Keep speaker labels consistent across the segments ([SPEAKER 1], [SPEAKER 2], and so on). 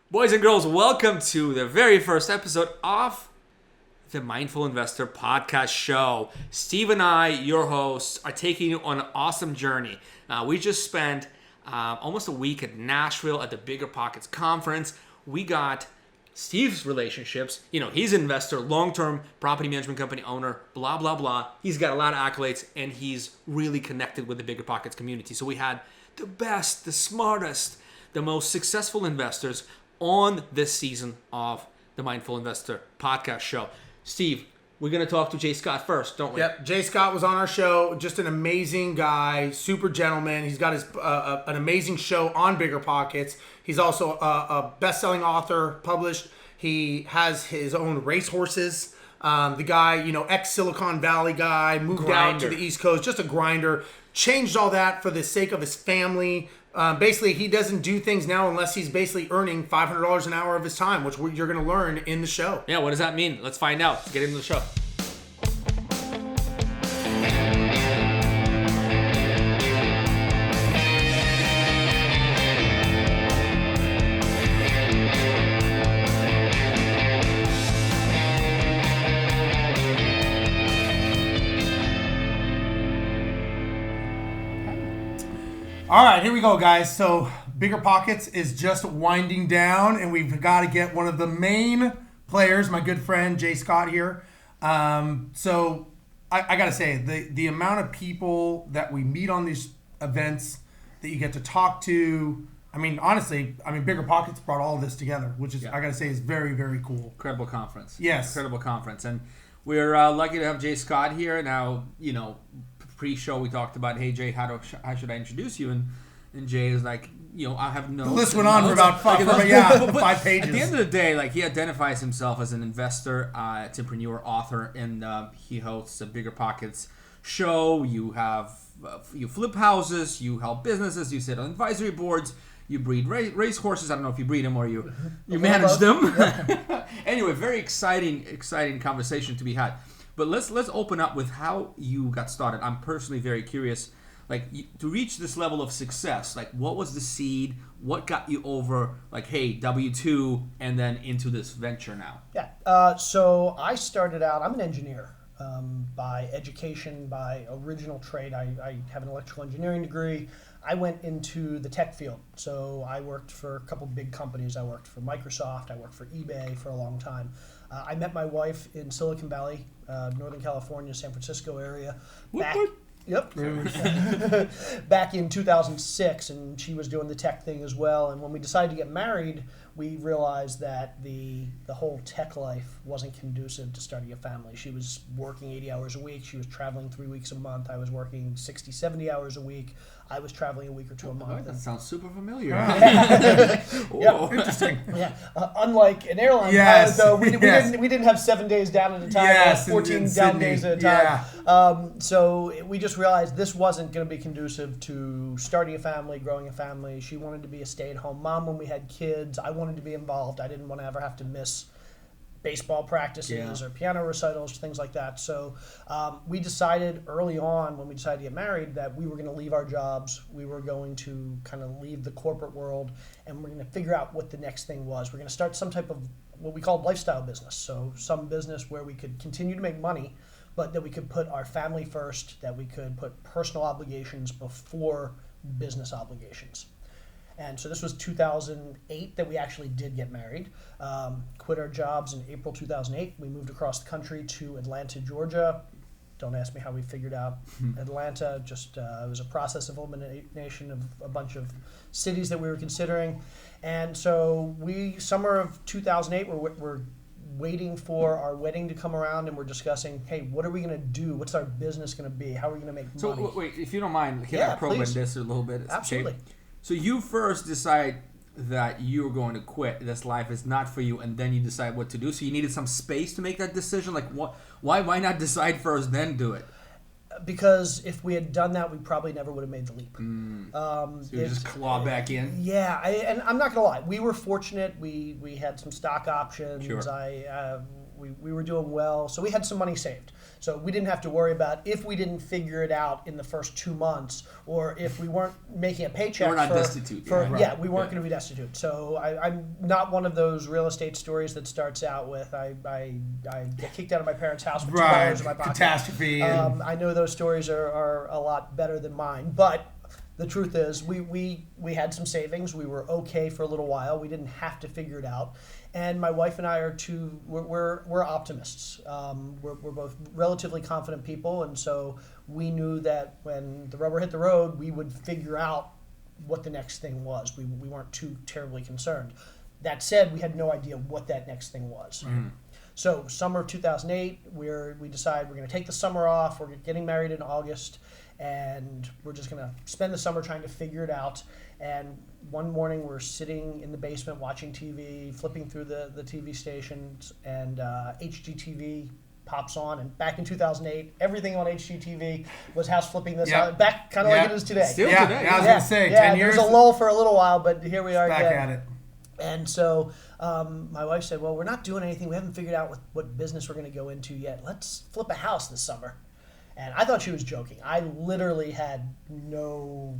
[SPEAKER 1] Boys and girls, welcome to the very first episode of the Mindful Investor Podcast Show. Steve and I, your hosts, are taking you on an awesome journey. We just spent almost a week at Nashville at the BiggerPockets conference. We got Steve's relationships. You know, he's an investor, long-term property management company owner, blah, blah, blah. He's got a lot of accolades, and he's really connected with the BiggerPockets community. So we had the best, the smartest, the most successful investors on this season of the Mindful Investor Podcast Show. Steve, we're going to talk to Jay Scott first, don't we?
[SPEAKER 2] Yep, Jay Scott was on our show. Just an amazing guy, super gentleman. He's got his an amazing show on BiggerPockets. He's also a best-selling author, published. He has his own racehorses. The guy, ex-Silicon Valley guy, moved out to the East Coast, just a grinder. Changed all that for the sake of his family. Basically, he doesn't do things now unless he's basically earning $500 an hour of his time, which you're going to learn in the show.
[SPEAKER 1] Yeah, what does that mean? Let's find out. Get into the show.
[SPEAKER 2] All right, here we go, guys. So BiggerPockets is just winding down, and we've got to get one of the main players, my good friend Jay Scott here. So I got to say, the amount of people that we meet on these events that you get to talk to, honestly, BiggerPockets brought all of this together, which is, I got to say, is very, very cool.
[SPEAKER 1] Incredible conference.
[SPEAKER 2] Yes.
[SPEAKER 1] Incredible conference. And we're lucky to have Jay Scott here. Now, pre-show we talked about, hey Jay, how should I introduce you? And Jay is like, I have no.
[SPEAKER 2] The list went on for about 5 pages.
[SPEAKER 1] At the end of the day, he identifies himself as an investor, entrepreneur, author, and he hosts a BiggerPockets show. You flip houses, you help businesses, you sit on advisory boards, you breed race horses. I don't know if you breed them or you manage them. Anyway, very exciting conversation to be had. But let's open up with how you got started. I'm personally very curious, to reach this level of success. What was the seed? What got you over, hey, W-2, and then into this venture now?
[SPEAKER 3] Yeah. So I started out. I'm an engineer by education, by original trade. I have an electrical engineering degree. I went into the tech field. So I worked for a couple big companies. I worked for Microsoft. I worked for eBay for a long time. I met my wife in Silicon Valley, Northern California, San Francisco area. Back in 2006, and she was doing the tech thing as well. And when we decided to get married, we realized that the whole tech life wasn't conducive to starting a family. She was working 80 hours a week. She was traveling 3 weeks a month. I was working 60, 70 hours a week. I was traveling a week or two a month.
[SPEAKER 1] That sounds super familiar.
[SPEAKER 3] Yeah.
[SPEAKER 2] Interesting.
[SPEAKER 3] Yeah. Unlike an airline pilot, though, we didn't have 7 days down at a time, 14 down days at a time.
[SPEAKER 2] Yeah.
[SPEAKER 3] So we just realized this wasn't going to be conducive to starting a family, growing a family. She wanted to be a stay-at-home mom when we had kids. I wanted to be involved. I didn't want to ever have to miss baseball practices or piano recitals, things like that. So we decided early on when we decided to get married that we were going to leave our jobs. We were going to kind of leave the corporate world, and we're going to figure out what the next thing was. We're going to start some type of what we called lifestyle business. So some business where we could continue to make money, but that we could put our family first, that we could put personal obligations before business obligations. And so this was 2008 that we actually did get married. Quit our jobs in April 2008. We moved across the country to Atlanta, Georgia. Don't ask me how we figured out Atlanta. Just it was a process of elimination of a bunch of cities that we were considering. And so summer of 2008, we're waiting for our wedding to come around, and we're discussing, hey, what are we going to do? What's our business going to be? How are we going to make money?
[SPEAKER 1] So wait, if you don't mind, can I probe in this a little bit?
[SPEAKER 3] Absolutely.
[SPEAKER 1] Okay. So you first decide that you're going to quit. This life is not for you, and then you decide what to do. So you needed some space to make that decision. Why not decide first, then do it?
[SPEAKER 3] Because if we had done that, we probably never would have made the leap.
[SPEAKER 1] So you just claw back in?
[SPEAKER 3] Yeah, and I'm not going to lie. We were fortunate. We had some stock options.
[SPEAKER 1] Sure.
[SPEAKER 3] we were doing well, so we had some money saved. So we didn't have to worry about if we didn't figure it out in the first 2 months, or if we weren't making a paycheck.
[SPEAKER 1] We're not destitute.
[SPEAKER 3] We weren't going to be destitute. So I'm not one of those real estate stories that starts out with I get kicked out of my parents' house with $2 in my pocket.
[SPEAKER 2] Catastrophe.
[SPEAKER 3] I know those stories are a lot better than mine, but the truth is we had some savings. We were okay for a little while. We didn't have to figure it out. And my wife and I we're optimists. We're both relatively confident people, and so we knew that when the rubber hit the road, we would figure out what the next thing was. We weren't too terribly concerned. That said, we had no idea what that next thing was. Mm. So summer of 2008, we decided we're going to take the summer off. We're getting married in August, and we're just going to spend the summer trying to figure it out. And one morning we're sitting in the basement watching TV, flipping through the TV stations, and HGTV pops on. And back in 2008, everything on HGTV was house flipping this out, back kind of like it is today.
[SPEAKER 1] Still today.
[SPEAKER 2] I was going to say, 10 years.
[SPEAKER 3] There was a lull for a little while, but here we are
[SPEAKER 2] back
[SPEAKER 3] again.
[SPEAKER 2] at it.
[SPEAKER 3] And so my wife said, well, we're not doing anything. We haven't figured out what business we're going to go into yet. Let's flip a house this summer. And I thought she was joking. I literally had no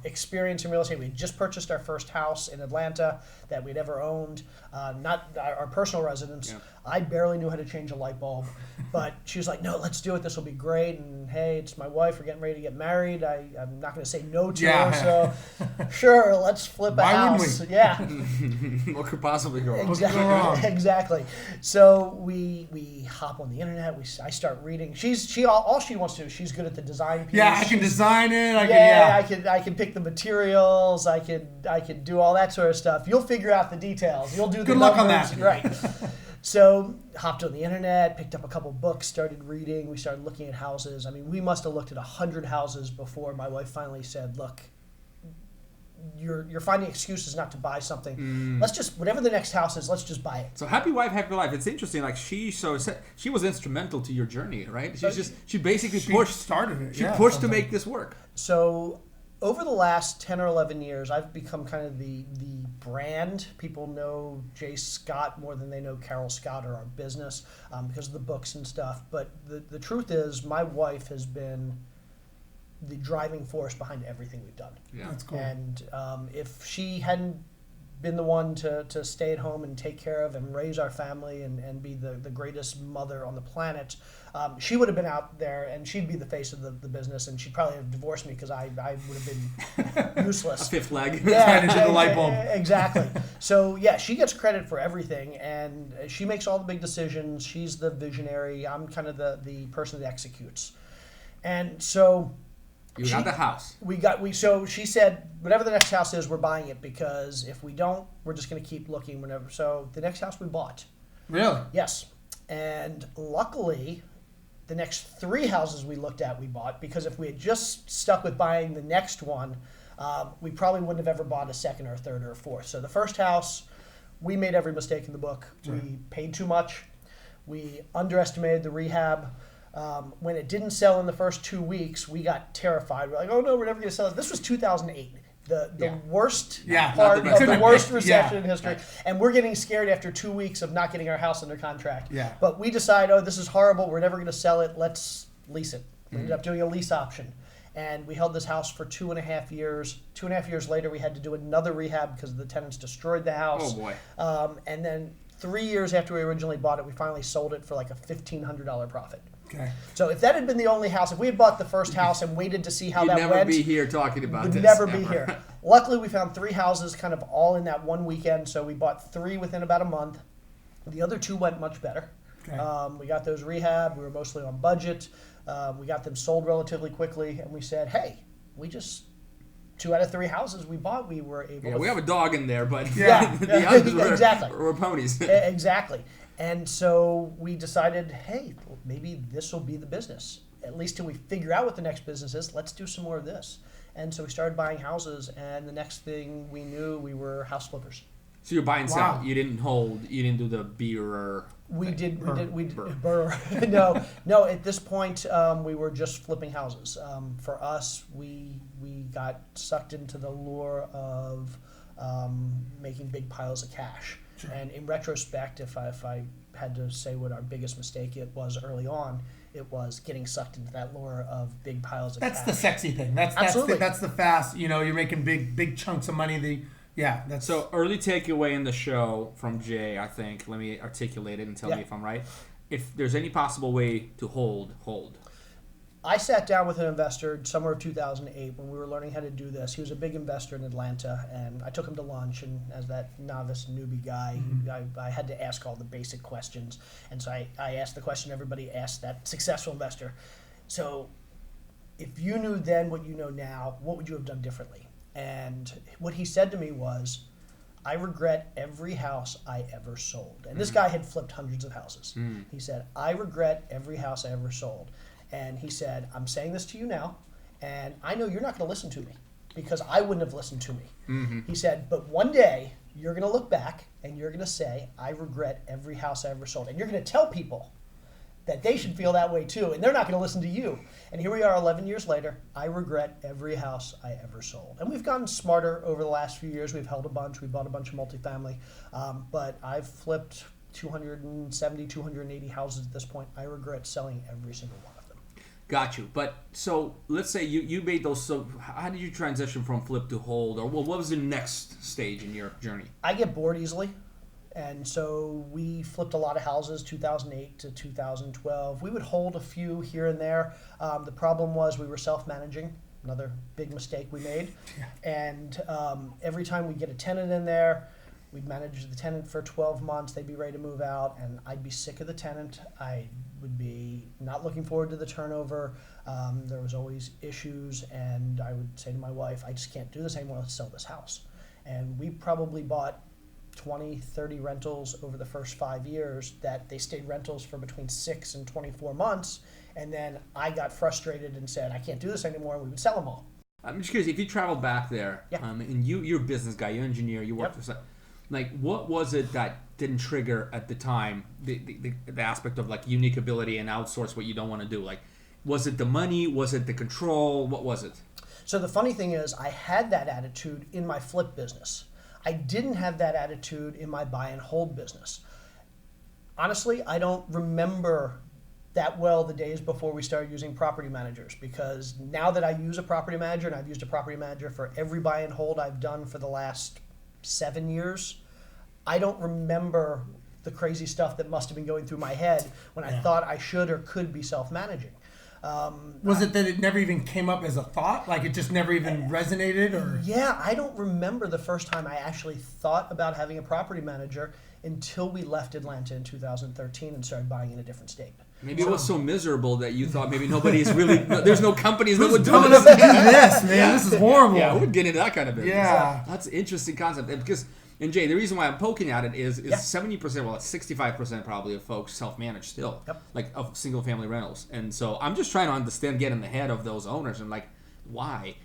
[SPEAKER 3] experience in real estate. We had just purchased our first house in Atlanta that we'd ever owned, not our personal residence. Yeah. I barely knew how to change a light bulb. But she was like, no, let's do it. This will be great. And, hey, it's my wife. We're getting ready to get married. I'm not going to say no to her. So, sure, let's flip a house.
[SPEAKER 2] Why wouldn't we?
[SPEAKER 3] Yeah.
[SPEAKER 1] What could possibly go wrong?
[SPEAKER 3] Exactly. So we hop on the internet. I start reading. All she wants to do. She's good at the design piece.
[SPEAKER 2] Yeah, I can design it.
[SPEAKER 3] I can pick the materials. I could do all that sort of stuff. You'll figure out the details. You'll do the numbers.
[SPEAKER 2] Good luck on that.
[SPEAKER 3] Right. So hopped on the internet, picked up a couple books, started reading. We started looking at houses. I mean, we must have looked at 100 houses before my wife finally said, "Look, you're finding excuses not to buy something. Let's just, whatever the next house is, let's just buy it."
[SPEAKER 1] So happy wife, happy life. It's interesting. Like she was instrumental to your journey, right? She basically pushed to make this work.
[SPEAKER 3] So over the last 10 or 11 years, I've become kind of the brand. People know Jay Scott more than they know Carol Scott or our business because of the books and stuff. But the truth is, my wife has been the driving force behind everything we've done.
[SPEAKER 1] Yeah,
[SPEAKER 2] that's cool.
[SPEAKER 3] And if she hadn't been the one to stay at home and take care of and raise our family and be the greatest mother on the planet, she would have been out there and she'd be the face of the business, and she'd probably have divorced me because I would have been useless.
[SPEAKER 1] A fifth leg.
[SPEAKER 3] Yeah,
[SPEAKER 2] into the light bulb.
[SPEAKER 3] Exactly. So yeah, she gets credit for everything, and she makes all the big decisions. She's the visionary. I'm kind of the person that executes. And so
[SPEAKER 1] you got the house.
[SPEAKER 3] So she said, whatever the next house is, we're buying it, because if we don't, we're just going to keep looking whenever. So the next house we bought.
[SPEAKER 2] Really?
[SPEAKER 3] Yes. And luckily, the next 3 houses we looked at, we bought, because if we had just stuck with buying the next one, we probably wouldn't have ever bought a second or a third or a fourth. So the first house, we made every mistake in the book. Sure. We paid too much. We underestimated the rehab. When it didn't sell in the first 2 weeks, we got terrified. We're like, oh no, we're never going to sell it. This was 2008, the worst part of the worst recession in history. And we're getting scared after 2 weeks of not getting our house under contract.
[SPEAKER 2] Yeah.
[SPEAKER 3] But we decide, oh, this is horrible. We're never going to sell it. Let's lease it. We ended up doing a lease option. And we held this house for 2.5 years. 2.5 years later, we had to do another rehab because the tenants destroyed the house.
[SPEAKER 1] Oh, boy.
[SPEAKER 3] And then 3 years after we originally bought it, we finally sold it for like a $1,500 profit.
[SPEAKER 2] Okay.
[SPEAKER 3] So if that had been the only house, if we had bought the first house and waited to see how that went,
[SPEAKER 1] we'd never be here talking about this.
[SPEAKER 3] We'd never be here. Luckily, we found 3 houses kind of all in that one weekend, so we bought 3 within about a month. The other 2 went much better. Okay. We got those rehab. We were mostly on budget. We got them sold relatively quickly, and we said, hey, we just 2 out of 3 houses we bought, we were able to...
[SPEAKER 1] Yeah, we have a dog in there, but
[SPEAKER 3] the others
[SPEAKER 1] exactly. were ponies.
[SPEAKER 3] Exactly. And so we decided, hey, maybe this will be the business. At least till we figure out what the next business is, let's do some more of this. And so we started buying houses, and the next thing we knew, we were house flippers.
[SPEAKER 1] So you're buying sell. You didn't hold. You didn't do the beer.
[SPEAKER 3] We did. No. At this point, we were just flipping houses. For us, we got sucked into the lure of making big piles of cash. Sure. And in retrospect, if I had to say what our biggest mistake it was early on, it was getting sucked into that lure of big piles of cash.
[SPEAKER 2] That's the sexy thing. That's the fast. You're making big chunks of money. That's
[SPEAKER 1] so early takeaway in the show from Jay. I think let me articulate it and tell me if I'm right. If there's any possible way to hold.
[SPEAKER 3] I sat down with an investor summer of 2008 when we were learning how to do this. He was a big investor in Atlanta, and I took him to lunch, and as that novice newbie guy, I had to ask all the basic questions. And so I asked the question everybody asked that successful investor. So if you knew then what you know now, what would you have done differently? And what he said to me was, I regret every house I ever sold. And this guy had flipped hundreds of houses. He said, I regret every house I ever sold. And he said, I'm saying this to you now, and I know you're not going to listen to me because I wouldn't have listened to me. He said, but one day you're going to look back and you're going to say, I regret every house I ever sold. And you're going to tell people that they should feel that way too, and they're not going to listen to you. And here we are 11 years later. I regret every house I ever sold. And we've gotten smarter over the last few years. We've held a bunch. We bought a bunch of multifamily. But I've flipped 270, 280 houses at this point. I regret selling every single one.
[SPEAKER 1] Got you. But so let's say you made those. So how did you transition from flip to hold, or what was the next stage in your journey?
[SPEAKER 3] I get bored easily, and so we flipped a lot of houses 2008 to 2012. We would hold a few here and there. The problem was we were self-managing. Another big mistake we made. And every time we get a tenant in there, we'd manage the tenant for 12 months. They'd be ready to move out, and I'd be sick of the tenant. I would be not looking forward to the turnover. There was always issues, and I would say to my wife, I just can't do this anymore. Let's sell this house. And we probably bought 20, 30 rentals over the first 5 years that they stayed rentals for between 6 and 24 months. And then I got frustrated and said, I can't do this anymore. We would sell them all.
[SPEAKER 1] I'm just curious, if you traveled back there, and you're a business guy, you're an engineer, you worked for what was it that didn't trigger at the time the aspect of unique ability and outsource what you don't want to do? Was it the money? Was it the control? What was it?
[SPEAKER 3] So the funny thing is, I had that attitude in my flip business. I didn't have that attitude in my buy and hold business. Honestly, I don't remember that well the days before we started using property managers, because now that I use a property manager, and I've used a property manager for every buy and hold I've done for the last 7 years, I don't remember the crazy stuff that must have been going through my head when I thought I should or could be self-managing.
[SPEAKER 2] Was it that it never even came up as a thought? It just never even resonated? Or
[SPEAKER 3] Yeah, I don't remember the first time I actually thought about having a property manager until we left Atlanta in 2013 and started buying in a different state.
[SPEAKER 1] Maybe it was so miserable that you thought maybe nobody's really, there's no companies that would do
[SPEAKER 2] coming up to do this, man. This is horrible.
[SPEAKER 1] Yeah, we'd get into that kind of business.
[SPEAKER 2] Yeah.
[SPEAKER 1] That's an interesting concept. Because, and Jay, the reason why I'm poking at it is 70%, well, it's 65% probably of folks self-manage still, of single-family rentals. And so I'm just trying to understand, get in the head of those owners and why?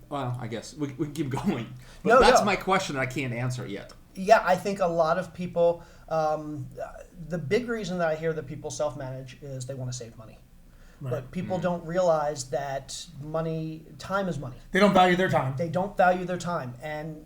[SPEAKER 1] Well, I guess we can keep going. But that's my question that I can't answer yet.
[SPEAKER 3] Yeah, I think a lot of people, the big reason that I hear that people self-manage is they want to save money. Right. But people don't realize that time is money.
[SPEAKER 2] They don't value their time.
[SPEAKER 3] They don't value their time. And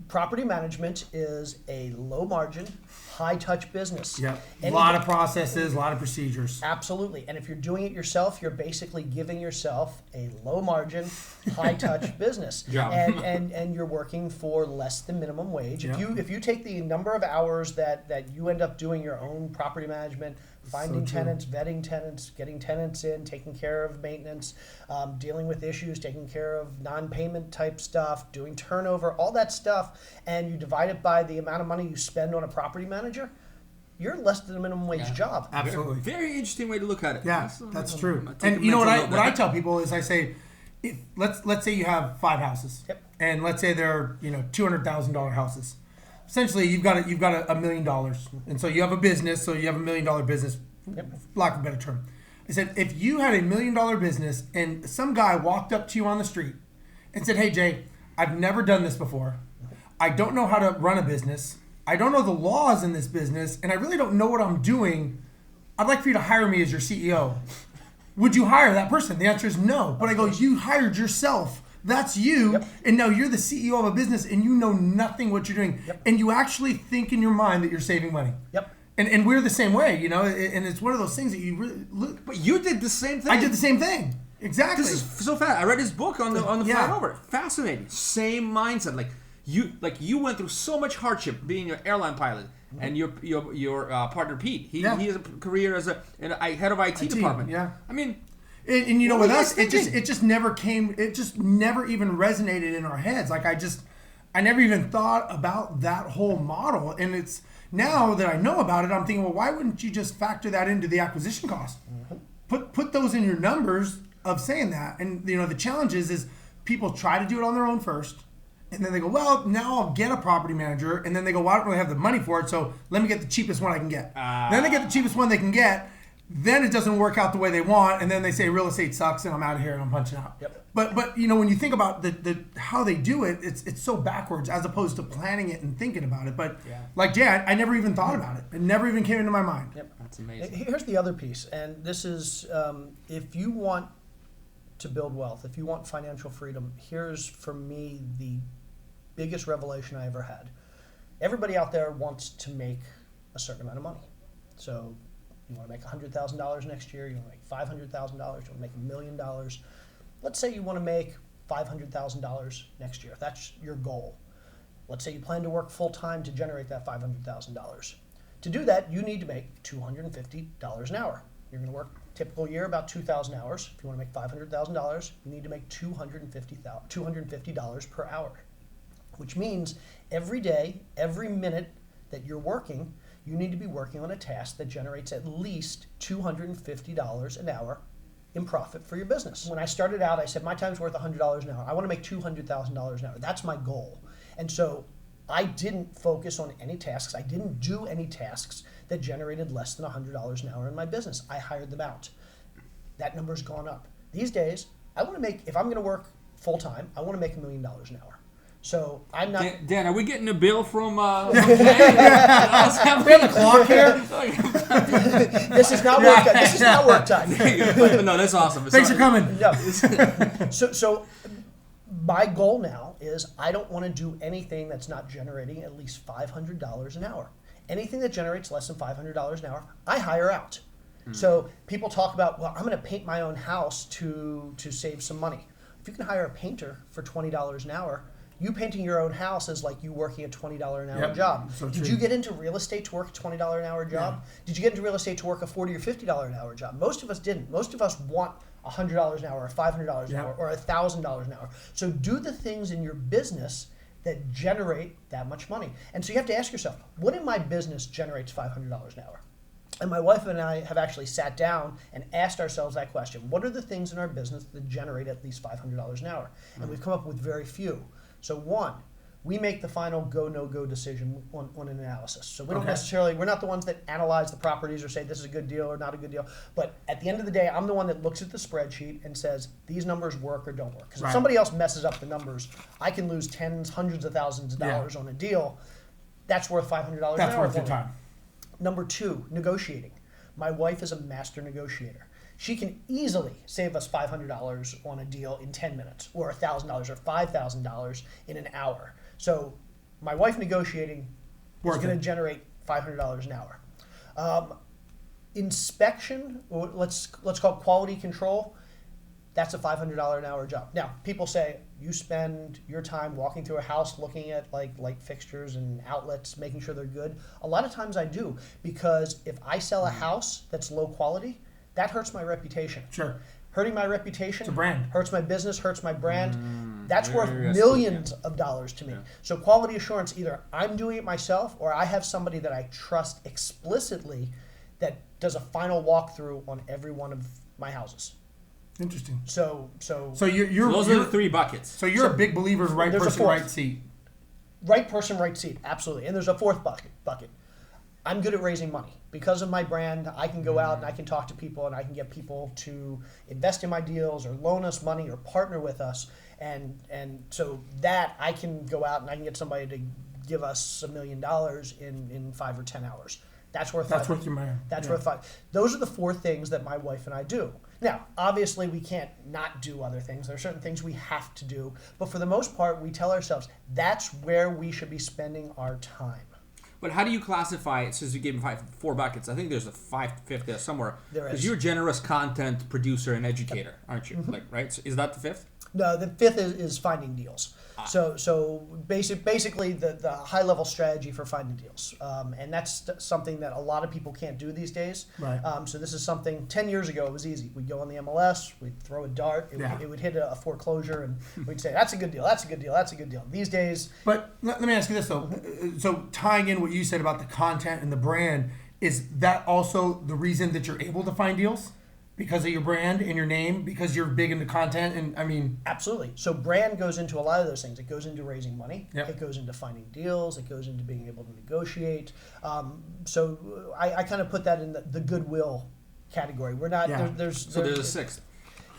[SPEAKER 3] property management is a low margin, high touch business.
[SPEAKER 2] Yeah, a lot of processes, a lot of procedures.
[SPEAKER 3] Absolutely. And if you're doing it yourself, you're basically giving yourself a low margin, high touch business.
[SPEAKER 1] Job.
[SPEAKER 3] And you're working for less than minimum wage. If you take the number of hours that you end up doing your own property management, finding tenants, vetting tenants, getting tenants in, taking care of maintenance, dealing with issues, taking care of non-payment type stuff, doing turnover, all that stuff, and you divide it by the amount of money you spend on a property manager, you're less than a minimum wage job.
[SPEAKER 2] Absolutely.
[SPEAKER 1] Very interesting way to look at it.
[SPEAKER 2] Yeah, that's true. And you know what I tell people is I say, let's say you have 5 houses, and let's say they're $200,000 houses. Essentially, you've got $1 million, and so you have a business. So you have $1 million business, lack of a better term. I said, if you had $1 million business and some guy walked up to you on the street and said, "Hey Jay, I've never done this before. I don't know how to run a business. I don't know the laws in this business, and I really don't know what I'm doing. I'd like for you to hire me as your CEO." Would you hire that person? The answer is no. But I go, you hired yourself That's you.
[SPEAKER 3] Yep.
[SPEAKER 2] And now you're the CEO of a business and you know nothing what you're doing.
[SPEAKER 3] Yep.
[SPEAKER 2] And you actually think in your mind that you're saving money.
[SPEAKER 3] Yep.
[SPEAKER 2] And we're the same way, you know, and it's one of those things that you really look.
[SPEAKER 1] But you did the same thing.
[SPEAKER 2] I did the same thing. Exactly.
[SPEAKER 1] This is so fast. I read his book on the flight
[SPEAKER 2] Yeah.
[SPEAKER 1] over. Fascinating. Same mindset. You went through so much hardship being an airline pilot, and your partner Pete. He has a career as a head of IT department.
[SPEAKER 2] Yeah.
[SPEAKER 1] I mean,
[SPEAKER 2] and you know,
[SPEAKER 1] what
[SPEAKER 2] with
[SPEAKER 1] were you
[SPEAKER 2] us,
[SPEAKER 1] guys thinking?
[SPEAKER 2] it just never came. It just never even resonated in our heads. Like I never even thought about that whole model. And it's now that I know about it, I'm thinking, well, why wouldn't you just factor that into the acquisition cost? Put those in your numbers of saying that. And you know, the challenge is people try to do it on their own first, and then they go, well, now I'll get a property manager, and then they go, well, I don't really have the money for it, so let me get the cheapest one I can get. Then they get the cheapest one they can get. Then it doesn't work out the way they want, and then they say real estate sucks, and I'm out of here and I'm punching out.
[SPEAKER 3] Yep.
[SPEAKER 2] But you know, when you think about the how they do it, it's so backwards as opposed to planning it and thinking about it. But like Jay, I never even thought about it. It never even came into my mind.
[SPEAKER 3] Yep.
[SPEAKER 1] that's amazing.
[SPEAKER 3] Here's the other piece, and this is if you want to build wealth, if you want financial freedom, here's for me the biggest revelation I ever had. Everybody out there wants to make a certain amount of money. So you want to make $100,000 next year, you want to make $500,000, you want to make $1 million. Let's say you want to make $500,000 next year. That's your goal. Let's say you plan to work full time to generate that $500,000. To do that, you need to make $250 an hour. You're going to work typical year about 2,000 hours. If you want to make $500,000, you need to make $250 per hour, which means every day, every minute that you're working, you need to be working on a task that generates at least $250 an hour in profit for your business. When I started out, I said my time's worth $100 an hour. I want to make $200,000 an hour. That's my goal. And so I didn't focus on any tasks. I didn't do any tasks that generated less than $100 an hour in my business. I hired them out. That number's gone up. These days, I want to make, if I'm going to work full time, I want to make $1 million an hour. So I'm not.
[SPEAKER 1] Dan, are we getting a bill from?
[SPEAKER 2] We have a clock here.
[SPEAKER 3] This is not work time. This is not work time.
[SPEAKER 1] No, that's awesome.
[SPEAKER 2] Thanks for coming.
[SPEAKER 3] No. So my goal now is I don't want to do anything that's not generating at least $500 an hour. Anything that generates less than $500 an hour, I hire out. So people talk about, well, I'm going to paint my own house to save some money. If you can hire a painter for $20 an hour, you painting your own house is like you working a $20 an hour job.
[SPEAKER 2] So
[SPEAKER 3] Did
[SPEAKER 2] true.
[SPEAKER 3] you get into real estate to work a $20 an hour job? Did you get into real estate to work a $40 or $50 an hour job? Most of us didn't. Most of us want $100 an hour or $500 an hour or $1,000 an hour. So do the things in your business that generate that much money. And so you have to ask yourself, what in my business generates $500 an hour? And my wife and I have actually sat down and asked ourselves that question. What are the things in our business that generate at least $500 an hour? And we've come up with very few. So one, we make the final go, no-go decision on an analysis. So we don't necessarily, we're not the ones that analyze the properties or say this is a good deal or not a good deal. But at the end of the day, I'm the one that looks at the spreadsheet and says, these numbers work or don't work. Because if somebody else messes up the numbers, I can lose tens, hundreds of thousands of dollars on a deal. That's worth $500 an hour.
[SPEAKER 2] That's worth your time.
[SPEAKER 3] Number two, negotiating. My wife is a master negotiator. She can easily save us $500 on a deal in 10 minutes, or $1,000 or $5,000 in an hour. So my wife negotiating is going to generate $500 an hour. Inspection, or let's call it quality control, that's a $500 an hour job. Now, people say you spend your time walking through a house looking at like light fixtures and outlets, making sure they're good. A lot of times I do, because if I sell a house that's low quality, that hurts my reputation.
[SPEAKER 2] Sure.
[SPEAKER 3] Hurting my reputation,
[SPEAKER 2] It's a brand.
[SPEAKER 3] hurts my business, hurts my brand. That's worth
[SPEAKER 1] very
[SPEAKER 3] millions of dollars to me. So quality assurance, either I'm doing it myself or I have somebody that I trust explicitly that does a final walkthrough on every one of my houses.
[SPEAKER 2] Interesting.
[SPEAKER 3] So
[SPEAKER 2] you're
[SPEAKER 1] those are the three buckets.
[SPEAKER 2] So you're a big believer in right
[SPEAKER 3] there's a
[SPEAKER 2] person,
[SPEAKER 3] fourth.
[SPEAKER 2] right seat.
[SPEAKER 3] right person, right seat, absolutely. And there's a fourth bucket. I'm good at raising money. Because of my brand, I can go out and I can talk to people and I can get people to invest in my deals or loan us money or partner with us. And so that I can go out and I can get somebody to give us $1 million in 5 or 10 hours. That's worth
[SPEAKER 2] That's worth your money.
[SPEAKER 3] That's worth $5. Those are the four things that my wife and I do. Now, obviously, we can't not do other things. There are certain things we have to do. But for the most part, we tell ourselves that's where we should be spending our time.
[SPEAKER 1] But how do you classify it, since you gave me 4 buckets? I think there's a fifth there somewhere.
[SPEAKER 3] There is.
[SPEAKER 1] Because you're a generous content producer and educator, aren't you? Like, right? So is that the 5th?
[SPEAKER 3] No, the 5th is finding deals. So basically the high level strategy for finding deals, and that's something that a lot of people can't do these days.
[SPEAKER 2] Right.
[SPEAKER 3] So this is something 10 years ago it was easy. We'd go on the MLS, we'd throw a dart, it would hit a foreclosure, and we'd say that's a good deal, that's a good deal, that's a good deal. These days.
[SPEAKER 2] But let me ask you this though. So tying in what you said about the content and the brand, is that also the reason that you're able to find deals? Because of your brand and your name, because you're big into content, and I mean...
[SPEAKER 3] Absolutely. So brand goes into a lot of those things. It goes into raising money.
[SPEAKER 2] Yep.
[SPEAKER 3] It goes into finding deals. It goes into being able to negotiate. So I kind of put that in the goodwill category. We're not...
[SPEAKER 2] Yeah.
[SPEAKER 3] There's
[SPEAKER 1] So there's a 6th.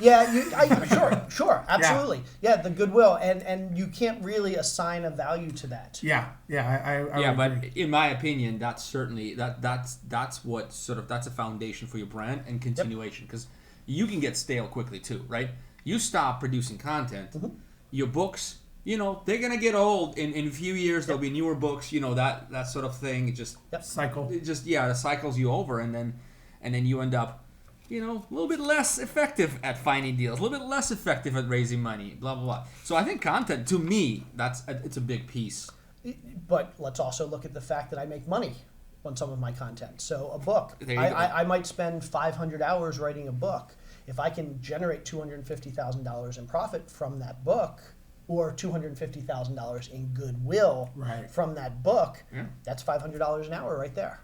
[SPEAKER 3] Yeah, sure, absolutely. Yeah, the goodwill, and you can't really assign a value to that.
[SPEAKER 2] I
[SPEAKER 1] But
[SPEAKER 2] agree.
[SPEAKER 1] in my opinion, that's certainly that's what sort of that's a foundation for your brand and continuation, because you can get stale quickly too, right? You stop producing content, your books, they're gonna get old. In a few years, there'll be newer books, that sort of thing. It just
[SPEAKER 2] Cycle.
[SPEAKER 1] It just it cycles you over, and then you end up, a little bit less effective at finding deals, a little bit less effective at raising money, blah, blah, blah. So I think content, to me, it's a big piece.
[SPEAKER 3] But let's also look at the fact that I make money on some of my content. So a book,
[SPEAKER 1] There you go.
[SPEAKER 3] I might spend 500 hours writing a book. If I can generate $250,000 in profit from that book, or $250,000 in goodwill from that book, that's $500 an hour right there.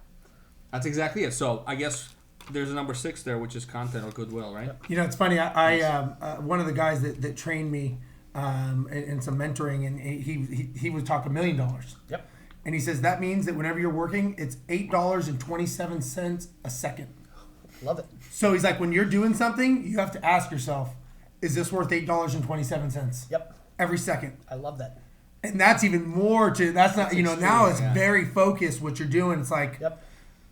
[SPEAKER 1] That's exactly it. So I guess there's a number 6 there, which is content or goodwill, right?
[SPEAKER 2] It's funny. I one of the guys that trained me in some mentoring, and he would talk $1 million.
[SPEAKER 3] Yep.
[SPEAKER 2] And he says that means that whenever you're working, it's $8.27 a second.
[SPEAKER 3] Love it.
[SPEAKER 2] So he's like, when you're doing something, you have to ask yourself, is this worth $8.27?
[SPEAKER 3] Yep.
[SPEAKER 2] Every second.
[SPEAKER 3] I love that.
[SPEAKER 2] And that's even more to. That's not. Now it's very focused. What you're doing. It's like.
[SPEAKER 3] Yep.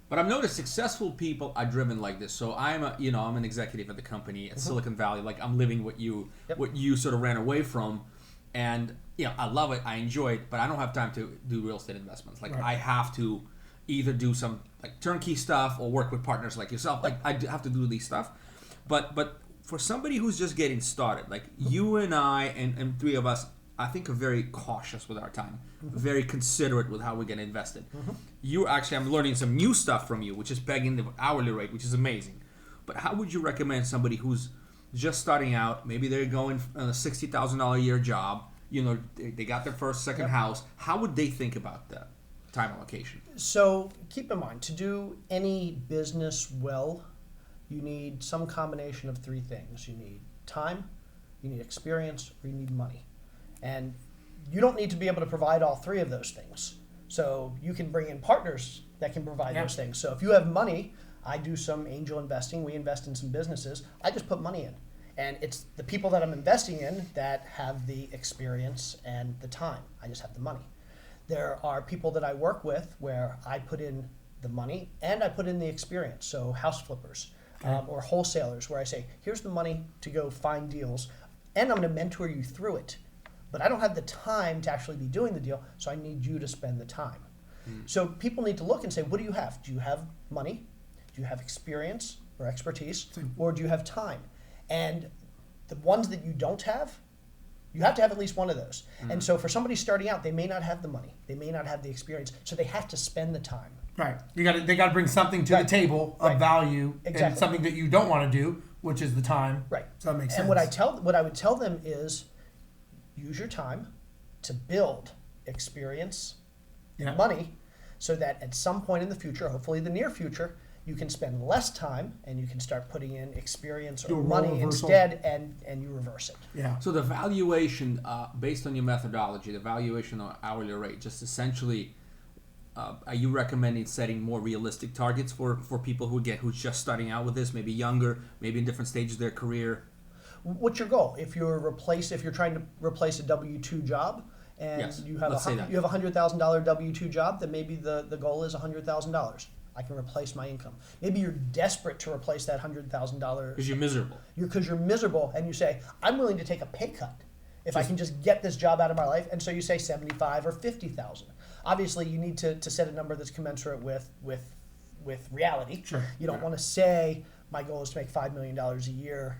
[SPEAKER 1] But I've noticed successful people are driven like this. So I'm an executive at the company at Silicon Valley. Like, I'm living what you sort of ran away from, and I love it, I enjoy it, but I don't have time to do real estate investments. Like, I have to either do some like turnkey stuff or work with partners like yourself. Like, I have to do these stuff. But for somebody who's just getting started, like you and I and 3 of us, I think are very cautious with our time, very considerate with how we're going to invest it. I'm learning some new stuff from you, which is pegging the hourly rate, which is amazing. But how would you recommend somebody who's just starting out, maybe they're going on a $60,000 a year job, they got their first, second house, how would they think about that time allocation?
[SPEAKER 3] So keep in mind, to do any business well, you need some combination of 3 things. You need time, you need experience, or you need money. And you don't need to be able to provide all 3 of those things. So you can bring in partners that can provide those things. So if you have money, I do some angel investing. We invest in some businesses. I just put money in. And it's the people that I'm investing in that have the experience and the time. I just have the money. There are people that I work with where I put in the money and I put in the experience. So house flippers or wholesalers where I say, here's the money to go find deals, and I'm going to mentor you through it. But I don't have the time to actually be doing the deal, so I need you to spend the time. So people need to look and say, what do you have? Do you have money? Do you have experience or expertise? Or do you have time? And the ones that you don't have, you have to have at least one of those. And so for somebody starting out, they may not have the money. They may not have the experience. So they have to spend the time.
[SPEAKER 2] Right. They got to bring something to the table of value, and something that you don't want to do, which is the time.
[SPEAKER 3] Right.
[SPEAKER 2] So that makes sense.
[SPEAKER 3] And what I would tell them is, use your time to build experience and money so that at some point in the future, hopefully the near future, you can spend less time and you can start putting in experience or money instead, and you reverse it.
[SPEAKER 2] Yeah.
[SPEAKER 1] So the valuation, based on your methodology, the valuation or hourly rate, just essentially, are you recommending setting more realistic targets for people who's just starting out with this, maybe younger, maybe in different stages of their career?
[SPEAKER 3] What's your goal? If you're trying to replace a W-2 job, and you have a $100,000 W-2 job, then maybe the goal is $100,000. I can replace my income. Maybe you're desperate to replace that $100,000
[SPEAKER 1] Because you're miserable.
[SPEAKER 3] Because you're miserable, and you say, I'm willing to take a pay cut if I can just get this job out of my life. And so you say 75 or 50,000. Obviously, you need to set a number that's commensurate with reality.
[SPEAKER 2] Sure.
[SPEAKER 3] You don't want to say my goal is to make $5 million a year